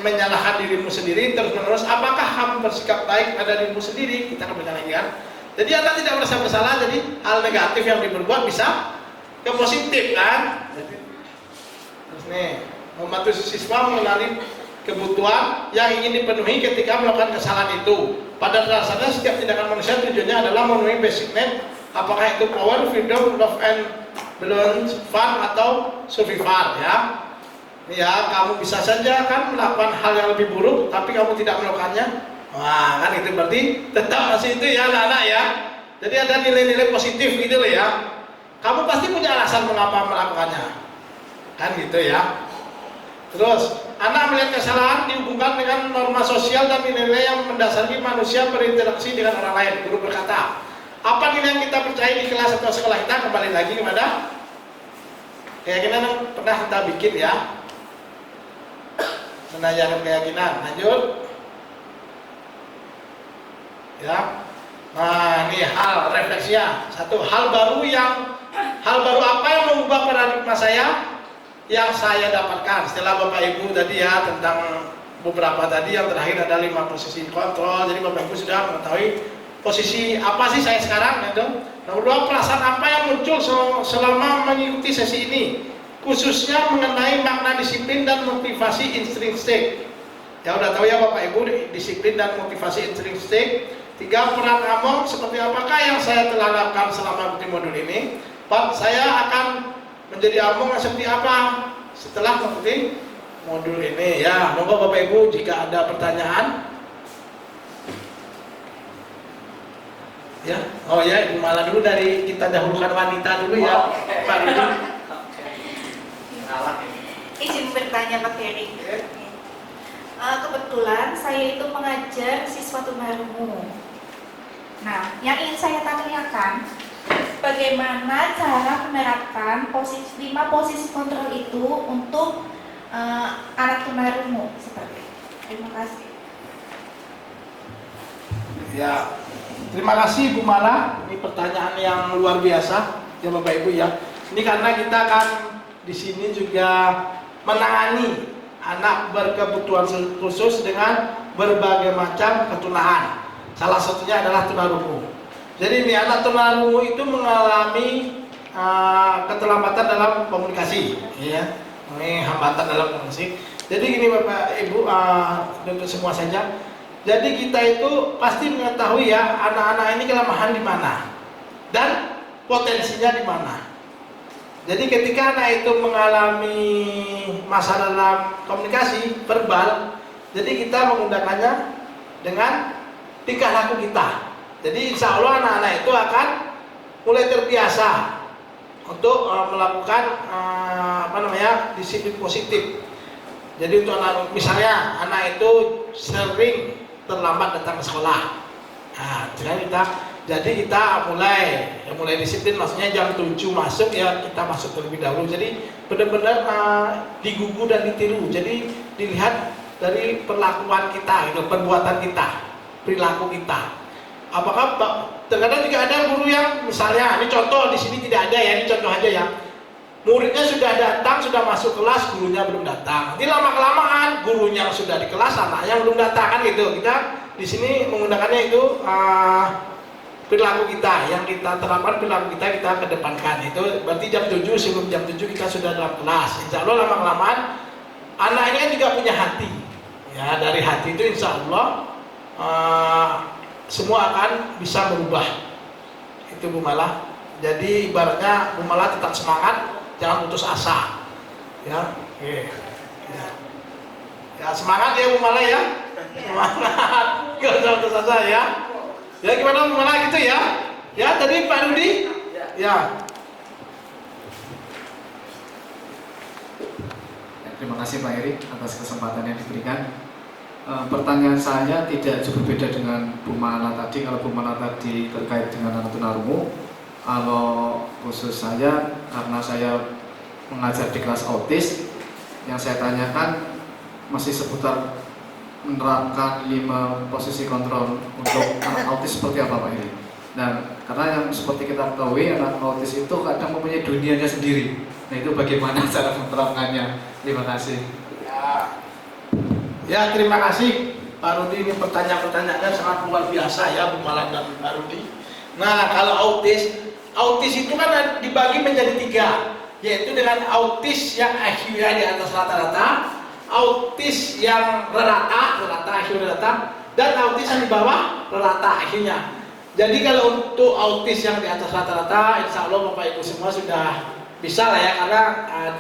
menyalahkan dirimu sendiri terus menerus, apakah kamu bersikap baik pada dirimu sendiri? Kita kembali lagi kan. Jadi Anda tidak merasa bersalah, jadi hal negatif yang diperbuat bisa ke positif kan. Terus nih, membantu siswa mengenali kebutuhan yang ingin dipenuhi ketika melakukan kesalahan itu. Pada dasarnya setiap tindakan manusia tujuannya adalah memenuhi basic need, apakah itu power, freedom, love and balance, fun atau survival ya. Ya, kamu bisa saja kan melakukan hal yang lebih buruk, tapi kamu tidak melakukannya. Wah, kan itu berarti tetap masih itu ya anak-anak ya. Jadi ada nilai-nilai positif gitu loh ya. Kamu pasti punya alasan mengapa melakukannya, kan gitu ya. Terus, anak melihat kesalahan dihubungkan dengan norma sosial dan nilai-nilai yang mendasari manusia berinteraksi dengan orang lain. Guru berkata, apa nilai yang kita percaya di kelas atau sekolah kita? Kembali lagi kepada keyakinan yang pernah kita bikin ya. Menanyakan keyakinan. Lanjut. Ya. Nah, ini hal refleksinya. Satu, hal baru apa yang mengubah paradigma saya yang saya dapatkan setelah Bapak Ibu tadi ya tentang beberapa tadi yang terakhir ada 5 posisi kontrol. Jadi Bapak Ibu sudah mengetahui posisi apa sih saya sekarang gitu. Nomor 2, perasaan apa yang muncul selama mengikuti sesi ini, khususnya mengenai makna disiplin dan motivasi intrinsik. Ya udah tahu ya Bapak Ibu, disiplin dan motivasi intrinsik. 3, peran Among seperti apakah yang saya telah lakukan selama mengikuti modul ini. 4, saya akan menjadi Among seperti apa setelah mengikuti modul ini ya. Monggo Bapak Ibu jika ada pertanyaan. Ya, oh ya, Ibu Mala dulu, dari kita dahulukan wanita dulu ya. Pak dulu. Izin bertanya Pak Ferry. Kebetulan saya itu mengajar siswa tunarungu. Nah, yang ingin saya tanyakan, bagaimana cara menerapkan 5 posisi kontrol itu untuk anak tunarungu seperti itu? Terima kasih. Ya, terima kasih Bu Mala. Ini pertanyaan yang luar biasa ya Bapak Ibu ya. Ini karena kita kan di sini juga menangani anak berkebutuhan khusus dengan berbagai macam ketunahan. Salah satunya adalah tunarungu. Jadi ini anak tunarungu itu mengalami keterlambatan dalam komunikasi, ya. Ini hambatan dalam komunikasi. Jadi gini Bapak Ibu, untuk semua saja. Jadi kita itu pasti mengetahui ya anak-anak ini kelemahan di mana dan potensinya di mana. Jadi ketika anak itu mengalami masalah dalam komunikasi verbal, jadi kita menggunakannya dengan tingkah laku kita. Jadi insya Allah anak-anak itu akan mulai terbiasa untuk melakukan disiplin positif. Jadi untuk anak, misalnya anak itu sering terlambat datang ke sekolah. Nah, jadi kita mulai disiplin, maksudnya jam 7 masuk ya kita masuk terlebih dahulu. Jadi benar-benar digugu dan ditiru. Jadi dilihat dari perlakuan kita, gitu, perbuatan kita, perilaku kita. Apakah terkadang juga ada guru yang misalnya, ini contoh di sini tidak ada ya, ini contoh aja ya. Muridnya sudah datang, sudah masuk kelas, gurunya belum datang. Nanti lama-kelamaan gurunya sudah di kelas, anaknya belum datang kan gitu. Kita di sini menggunakannya itu perilaku kita, yang kita terapkan perilaku kita kedepankan. Itu berarti jam 7, sebelum jam 7 kita sudah dalam kelas. Insya Allah lama-kelamaan anak ini kan juga punya hati. Ya, dari hati itu insya Allah semua akan bisa berubah. Itu Bu Mala. Jadi ibaratnya Bu Mala tetap semangat, jangan putus asa. Ya, ya semangat ya Bu Mala ya. Semangat, gak usah putus asa ya. Ya gimana Bu Mala gitu ya? Ya tadi Pak Rudi? Ya. Terima kasih Pak Eri atas kesempatan yang diberikan. Pertanyaan saya tidak jauh berbeda dengan Bu Mala tadi. Kalau Bu Mala tadi terkait dengan anak tunarungu, kalau khusus saya, karena saya mengajar di kelas autis, yang saya tanyakan masih seputar menerapkan 5 posisi kontrol untuk anak autis seperti apa Pak Eri. Dan karena yang seperti kita ketahui, anak autis itu kadang mempunyai dunianya sendiri. Nah itu bagaimana cara menerapkannya? Terima kasih. Ya terima kasih Pak Rudi, ini pertanyaan-pertanyaannya sangat luar biasa ya Bu Mala dan Pak Rudi. Nah kalau autis itu kan dibagi menjadi 3, yaitu dengan autis yang IQ-nya di atas rata-rata, autis yang rata IQ rata, dan autis yang di bawah rata IQ-nya. Jadi kalau untuk autis yang di atas rata-rata, insya Allah Bapak Ibu semua sudah bisa lah ya, karena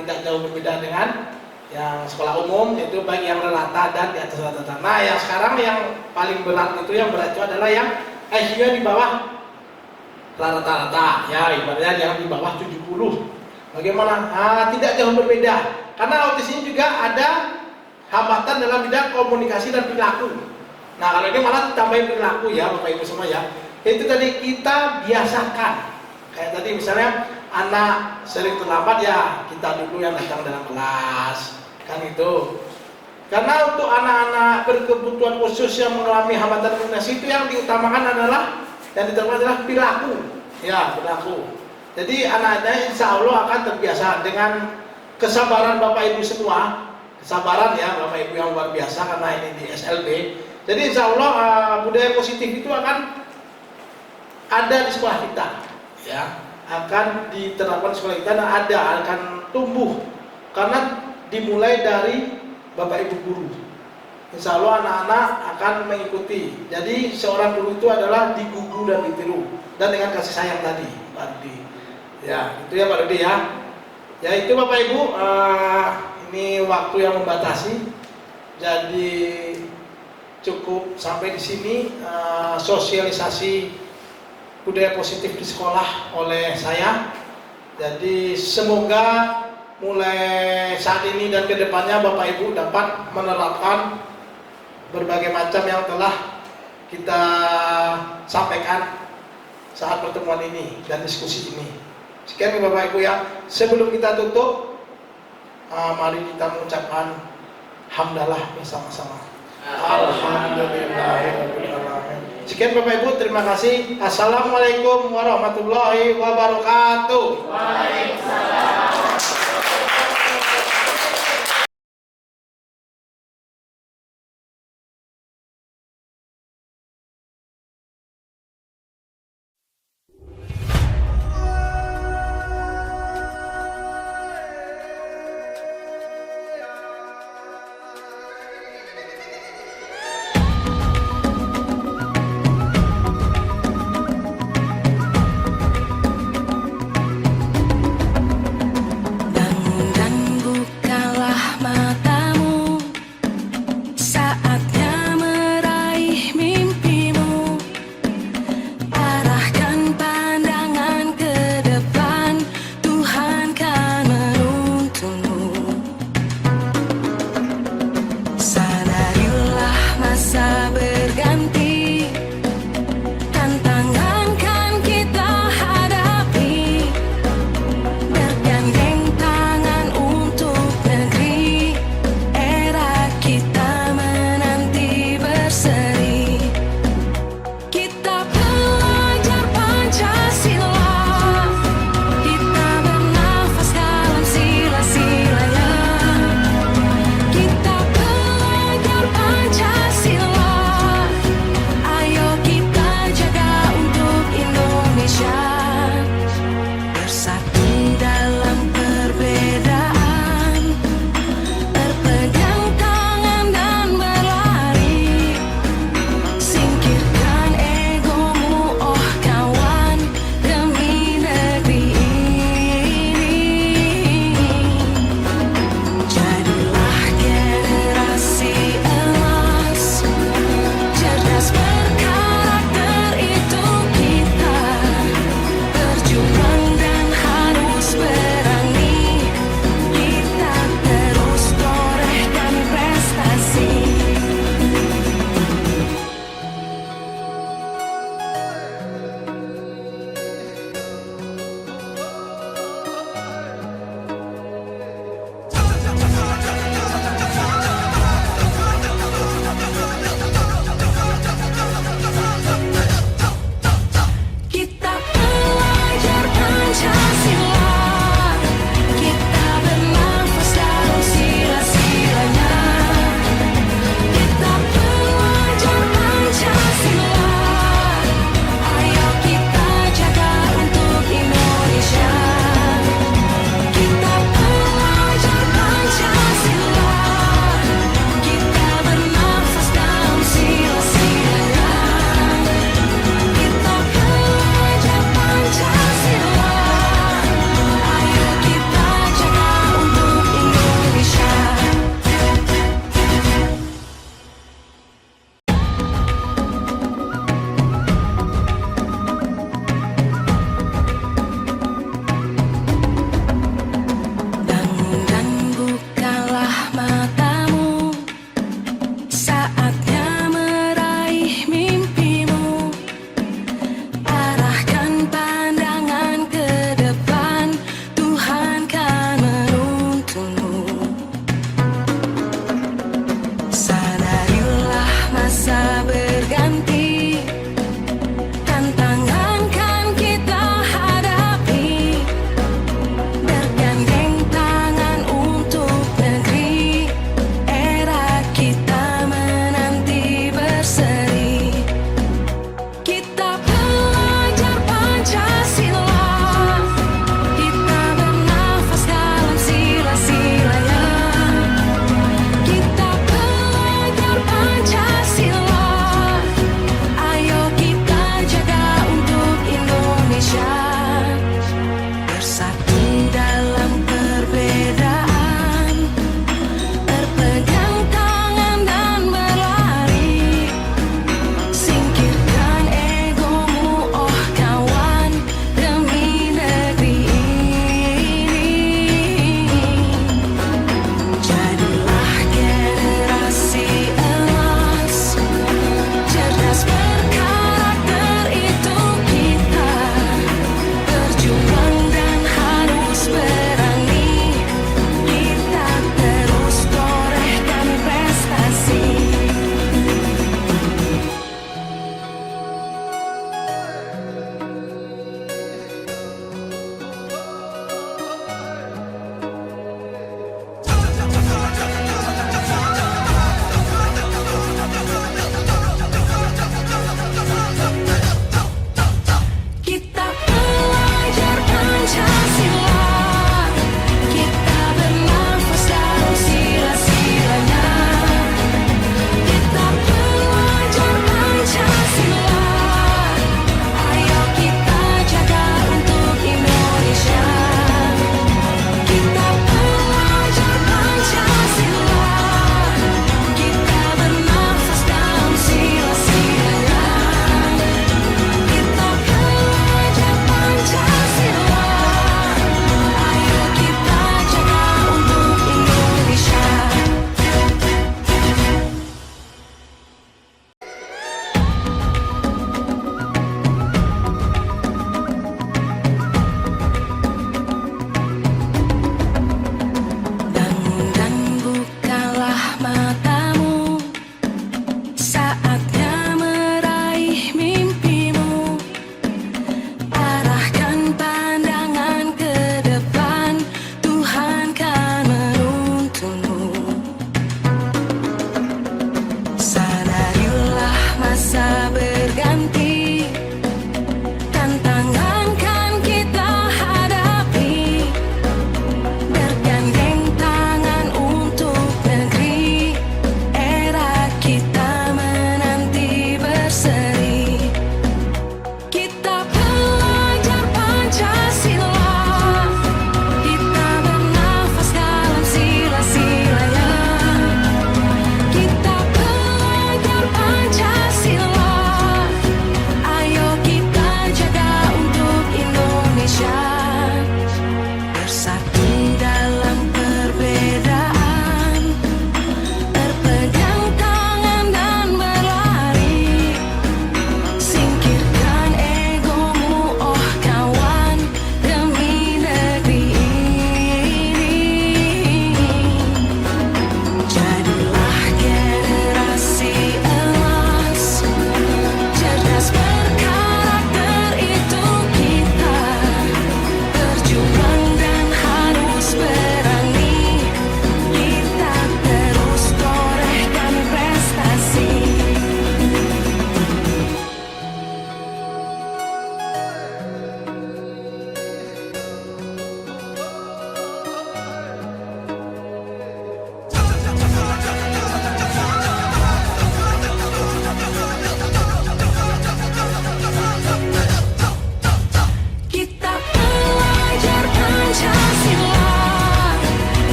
tidak jauh berbeda dengan yang sekolah umum, itu baik yang rata dan di atas rata-rata. Nah yang sekarang yang paling berat itu adalah yang IQ-nya di bawah rata-rata, ya ibaratnya yang di bawah 70. Bagaimana? Tidak jauh berbeda, karena autis ini juga ada hambatan dalam bidang komunikasi dan perilaku. Nah kalau ini malah tambahin perilaku ya Bapak Ibu semua ya. Itu tadi kita biasakan. Kayak tadi misalnya anak sering terlambat, ya kita dulu yang datang dalam kelas, kan itu. Karena untuk anak-anak berkebutuhan khusus yang mengalami hambatan komunikasi, itu yang diutamakan adalah perilaku. Ya, perilaku. Jadi anak-anaknya insya Allah akan terbiasa dengan kesabaran Bapak Ibu semua. Kesabaran ya Bapak Ibu yang luar biasa, karena ini di SLB. Jadi insya Allah budaya positif itu akan ada di sekolah kita, ya, akan diterapkan di sekolah kita dan akan tumbuh karena dimulai dari Bapak Ibu guru. Insya Allah anak-anak akan mengikuti. Jadi seorang guru itu adalah digugu dan ditiru, dan dengan kasih sayang tadi Pak Rudi. Ya itu ya Pak Rudi ya. Ya itu Bapak Ibu, ini waktu yang membatasi, jadi cukup sampai di sini sosialisasi budaya positif di sekolah oleh saya. Jadi semoga mulai saat ini dan kedepannya Bapak Ibu dapat menerapkan berbagai macam yang telah kita sampaikan saat pertemuan ini dan diskusi ini. Sekian Bapak Ibu ya. Sebelum kita tutup, mari kita mengucapkan hamdalah bersama-sama. Alhamdulillahirrahmanirrahim. Sekian Bapak Ibu, terima kasih. Assalamualaikum warahmatullahi wabarakatuh. Waalaikumsalam.